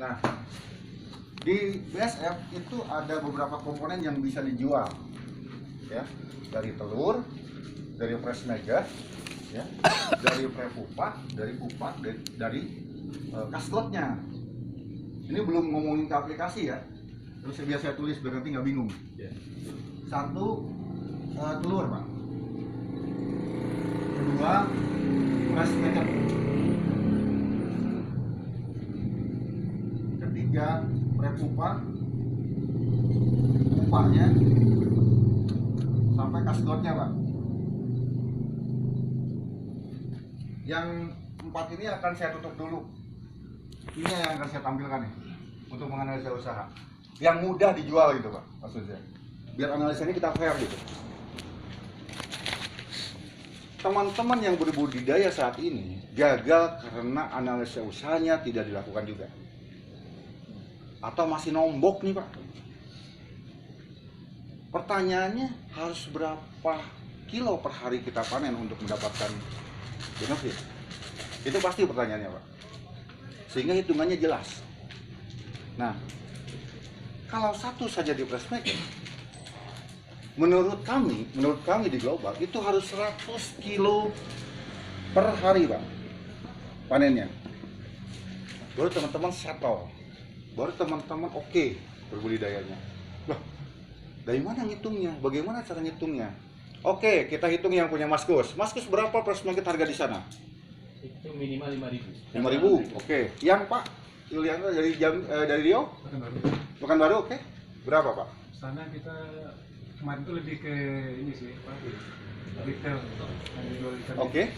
Nah, di BSF itu ada beberapa komponen yang bisa dijual, ya, dari telur, dari fresh mega, ya, dari prepupa, dari pupa, dari kaslotnya. Ini belum ngomongin ke aplikasi ya. Terus biasa saya tulis biar nanti nggak bingung. Satu, telur Pak. Kedua, fresh mega. Ketiga, prepupa, pupanya, sampai kaslotnya Pak. Yang 4 ini akan saya tutup dulu. Ini yang akan saya tampilkan nih untuk menganalisa usaha yang mudah dijual gitu Pak, maksudnya biar analisa ini kita fair gitu. Teman-teman yang berbudidaya saat ini gagal karena analisa usahanya tidak dilakukan juga, atau masih nombok nih Pak. Pertanyaannya, harus berapa kilo per hari kita panen untuk mendapatkan benefit? Itu pasti pertanyaannya Pak, sehingga hitungannya jelas. Nah, kalau satu saja di fresh maker, menurut kami di global itu harus 100 kilo per hari Pak panennya. Baru teman-teman settle, baru teman-teman oke berbudidayanya. Loh, dari mana ngitungnya? Bagaimana cara ngitungnya? Oke, kita hitung yang punya Mas Gus. Mas Gus, berapa fresh market harga di sana? Itu minimal 5.000. 5.000. Oke. Yang Pak Yulianto dari Rio? Pekanbaru, oke. Berapa Pak? Sana kita kemarin itu lebih ke ini sih, Pak. Retail. Oke.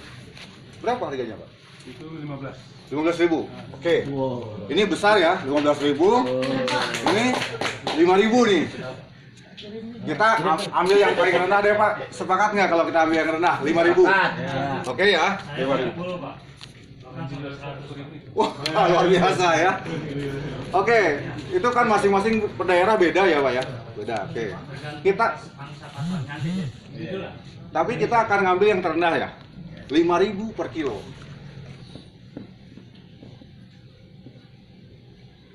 Berapa harganya Pak? Itu 15. 15.000. Oke. Ini besar ya, 15.000. Ini 5.000 nih. Kita ambil yang paling rendah deh Pak. Sepakat nggak kalau kita ambil yang rendah? 5.000. Oke ya. 5.000. Wah, luar biasa ya. Oke, itu kan masing-masing daerah beda ya Pak ya. Beda. Oke. Tapi kita akan ngambil yang terendah ya. 5.000 per kilo.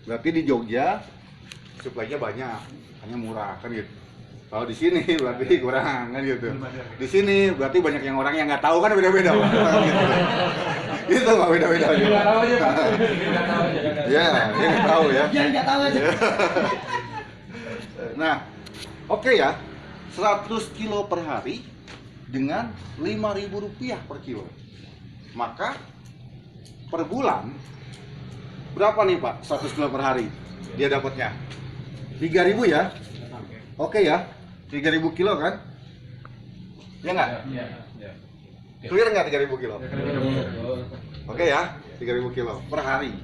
Berarti di Jogja suplainya banyak, hanya murah kan gitu. Kalau di sini berarti kurang kan gitu. Di sini berarti banyak yang orang yang nggak tahu kan beda-beda Pak. Gitu. Itu Pak, beda-beda. Nggak tahu aja Pak. Ya, dia nggak tahu ya. Dia nggak tahu aja. Nah, oke ya, 100 kilo per hari dengan Rp5.000 per kilo. Maka per bulan berapa nih Pak 100 kilo per hari dia dapatnya? 3.000 ya? Oke ya, 3.000 kilo kan? Ya nggak? Iya. Clear nggak 3.000 kilo? Oke ya, 3.000 kilo per hari.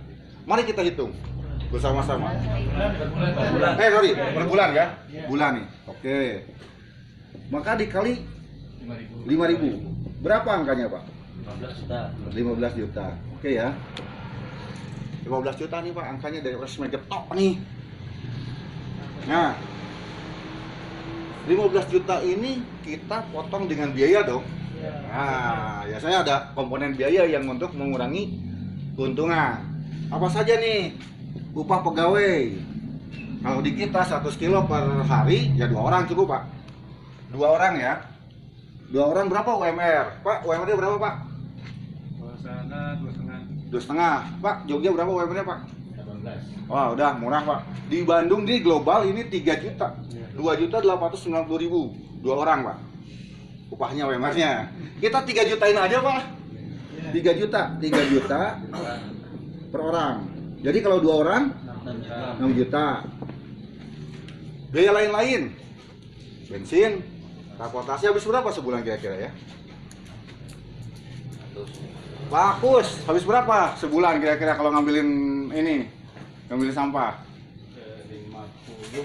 Mari kita hitung bersama-sama. Sorry, per bulan ya? Bulan nih. Oke. Maka dikali 5.000. Berapa angkanya Pak? 15 juta. 15 juta. Oke ya. 15 juta nih Pak angkanya dari fresh market top nih. Nah, 15 juta ini kita potong dengan biaya dong. Nah, biasanya ada komponen biaya yang untuk mengurangi keuntungan. Apa saja nih? Upah pegawai. Kalau di kita 100 kilo per hari, ya 2 orang cukup Pak. 2 orang ya. 2 orang berapa UMR? Pak, UMR-nya berapa Pak? Kalau sana 2,5. 2,5. Pak, Jogja berapa UMR-nya Pak? 18. Wah, udah murah Pak. Di Bandung di global ini 3 juta. 2.890.000. 2 orang Pak. Upahnya UMR-nya. Kita 3 jutain aja Pak. 3 juta per orang. Jadi kalau 2 orang 6 juta. Biaya lain-lain. Bensin, transportasi habis berapa sebulan kira-kira ya? Bagus. Habis berapa sebulan kira-kira kalau ngambilin ini? Ngambilin sampah? 50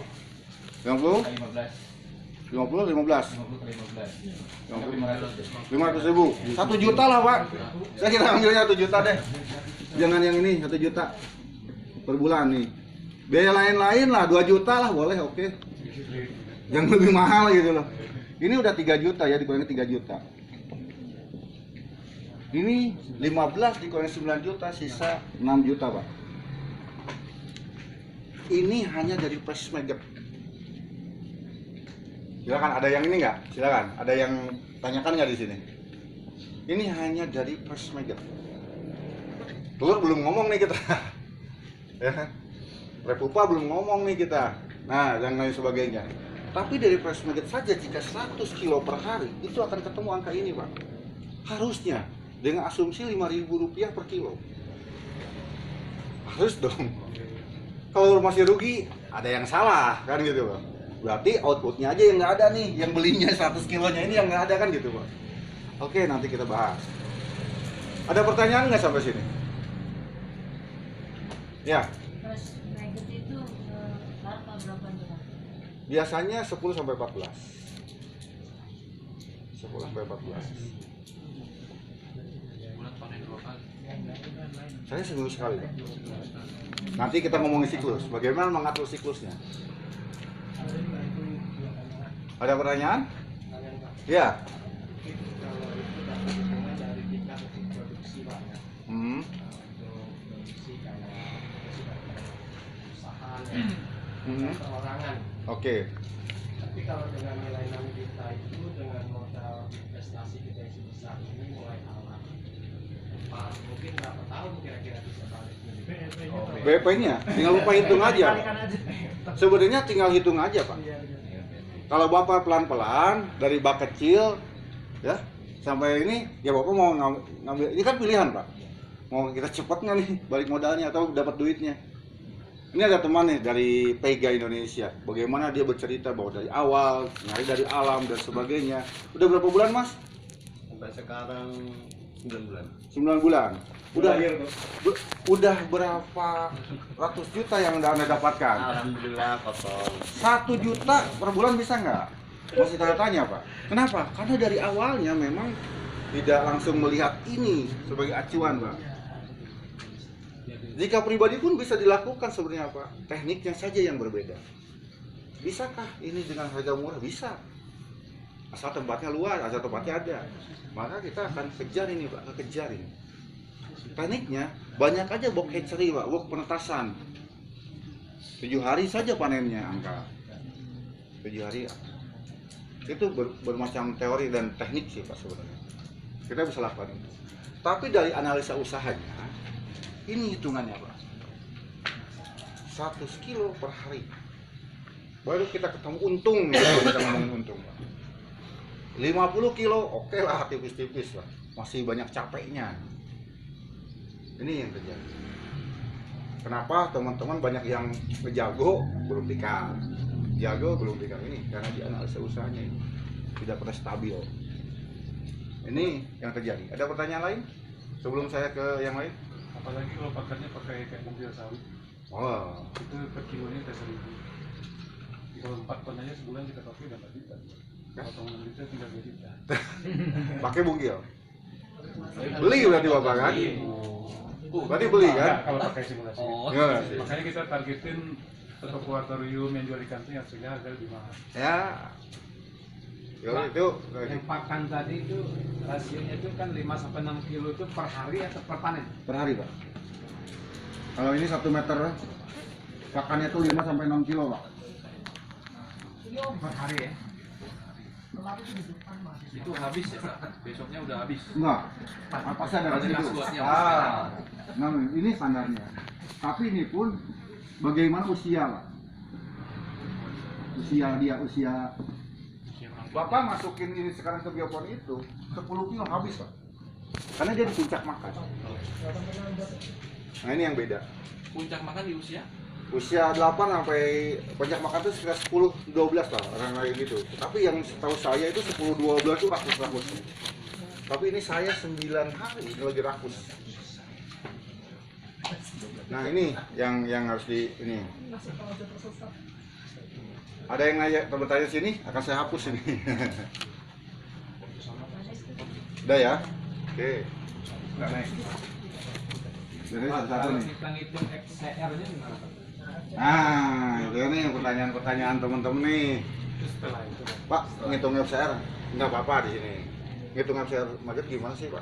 50? 15. 50, 15? 50 kali 15. 500.000. 1 juta lah Pak. Saya kira ambilnya 1 juta deh. Jangan yang ini 1 juta per bulan nih. Biaya lain-lain lah 2 juta lah boleh, oke. Yang lebih mahal gitu loh. Ini udah 3 juta ya, dikurangi 3 juta. Ini 15 dikurangi 9 juta, sisa 6 juta Pak. Ini hanya dari press maggot. Silakan, ada yang ini nggak? Silakan, ada yang tanyakan nggak di sini? Ini hanya dari press maggot. Telur belum ngomong nih kita. Ya kan? Repupa belum ngomong nih kita. Nah, dan lain sebagainya. Tapi dari press maggot saja jika 100 kilo per hari itu akan ketemu angka ini, Pak. Harusnya dengan asumsi Rp5.000 per kilo. Harus dong. Kalau masih rugi, ada yang salah kan gitu, Pak. Berarti outputnya aja yang nggak ada nih, yang belinya 100 kilonya ini yang nggak ada kan gitu, Pak. Oke, nanti kita bahas. Ada pertanyaan nggak sampai sini? Ya. Terus maggot itu larva berapa bulan? Biasanya 10 sampai 14. 10 sampai 14. Bulan panen 2 kali. Saya seminggu sekali. Nanti kita ngomongin siklus. Bagaimana mengatur siklusnya? Ada pertanyaan? Ya. Kalau itu dapat hitungan dari tingkat produksi Pak ya. Untuk produksi kayak perusahaan ya, perorangan. Oke. Tapi kalau dengan nilai 6 juta itu dengan modal investasi kita yang sebesar ini mulai awal, Pak, mungkin berapa tahun kira-kira bisa balik? BP-nya tinggal lupa hitung aja. Sebenarnya tinggal hitung aja, Pak. Kalau Bapak pelan-pelan dari bak kecil ya sampai ini, ya Bapak mau ngambil, ini kan pilihan, Pak. Mau kita cepat nggak nih balik modalnya atau dapat duitnya? Ini ada teman nih dari Pega Indonesia. Bagaimana dia bercerita bahwa dari awal nyari dari alam dan sebagainya. Udah berapa bulan, Mas? Sampai sekarang 9 bulan. 9 bulan. Udah berapa ratus juta yang Anda dapatkan? Alhamdulillah kosong. 1 juta per bulan bisa nggak? Masih tanya Pak. Kenapa? Karena dari awalnya memang tidak langsung melihat ini sebagai acuan, Pak. Jika pribadi pun bisa dilakukan sebenarnya, Pak. Tekniknya saja yang berbeda. Bisakah ini dengan harga murah? Bisa. Asal tempatnya luas, asal tempatnya ada. Maka kita akan kejar ini, Pak. Kejar ini. Tekniknya banyak aja box hatchery, Pak. Box penetasan. 7 hari saja panennya angka. 7 hari. Itu bermacam teori dan teknik sih, Pak, sebenarnya. Kita bisa lakukan itu. Tapi dari analisa usahanya, ini hitungannya, Pak. 100 kilo per hari. Baru kita ketemu untung, kalau kita ngomongin untung, Pak. 50 kilo, oke lah, tipis-tipis lah. Masih banyak capeknya. Ini yang terjadi. Kenapa teman-teman banyak yang jago belum pikir, jago belum pikir ini karena di analisa usahanya ini tidak pernah stabil. Ini yang terjadi. Ada pertanyaan lain sebelum saya ke yang lain? Apalagi kalau pakannya pakai kayak mobil sawit, Oh, itu per kilonya udah 1.000. Kalau 4 ton aja sebulan kita pakai udah 4 juta. Kalau 6 juta tinggal 2 juta. pakai bungkil. Beli berarti Bapak kan? Berarti beli kan? Enggak, kalau pakai simulasi. Enggak sih. Makanya kita targetin akuarium yang jual ikan itu yang sehingga harga lebih mahal. Ya. Ya itu Yang pakan tadi itu rasionya itu kan 5-6 kilo itu per hari atau per panen? per hari, Pak. Kalau ini 1 meter pakannya tuh 5 sampai 6 kilo, Pak. Per hari ya? Itu habis ya, Pak? Besoknya udah habis. Enggak. Pasti ada Pasti residu. slotnya. Nah, ini standarnya. Tapi ini pun bagaimana usia, Pak? Usia Bapak masukin ini sekarang ke biopon itu 10 kilo habis, Pak. Karena dia di puncak makan. Nah, ini yang beda. Puncak makan di usia? Usia 8 sampai puncak makan itu sekitar 10-12 lah, orang kayak gitu. Tapi yang setahu saya itu 10-12 itu rakus-rakus. Tapi ini saya 9 hari ini lagi rakus. Nah, ini yang harus di ini. Ada yang nanya bertanya sini, akan saya hapus ini. Udah ya? Oke. Nggak naik. Jadi satu-satu Kalau nih. kita ngitung XCR-nya gimana? Nah, itu nih pertanyaan-pertanyaan teman-teman nih. Setelah itu, Pak, ngitung FCR nggak apa-apa di sini. Ngitung FCR maggot gimana sih, Pak?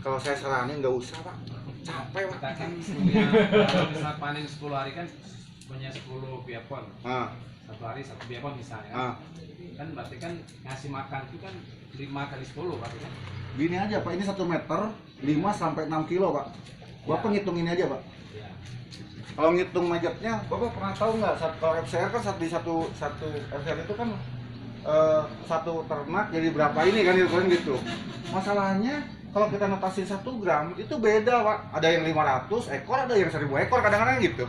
Kalau saya saranin nggak usah, Pak. Capek, Kita Pak. kan punya kalau bisa panen 10 hari kan punya 10 biopon, Ah, satu hari 1 biopon misalnya, ah. kan berarti kan ngasih makan itu kan 5 kali 10 berarti kan? Gini aja Pak, ini 1 meter 5 sampai 6 kilo Pak. Bapak Ya. ngitung ini aja Pak. Ya. Kalau ngitung majetnya, Bapak pernah tahu nggak? Kalau FCR kan di satu FCR itu kan satu ternak jadi berapa ini kan gitu. Masalahnya kalau kita notasin 1 gram itu beda Pak. Ada yang 500 ekor, ada yang 1000 ekor kadang-kadang gitu.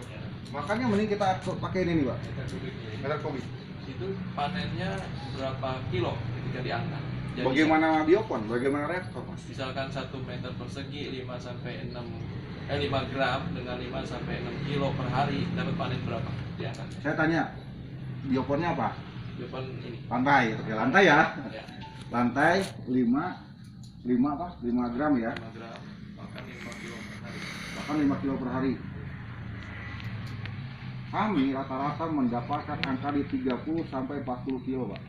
Makanya mending kita pakai ini nih Pak, Meter kubik. meter kubik. Itu panennya berapa kilo ketika diangkat? Jadi, Bagaimana biopon, bagaimana reaktor Mas? misalkan 1 meter persegi 5 sampai 5 gram dengan 5 sampai 6 kilo per hari dapat panen berapa diangkat? Saya tanya, bioponnya apa? Depan ini. Lantai, oke lantai ya. Ya, Lantai 5 apa? 5 gram ya. 5 gram makan 5 kilo per hari. Bahkan 5 kilo per hari. Kami rata-rata mendapatkan angka di 30 sampai 40 kilo Pak.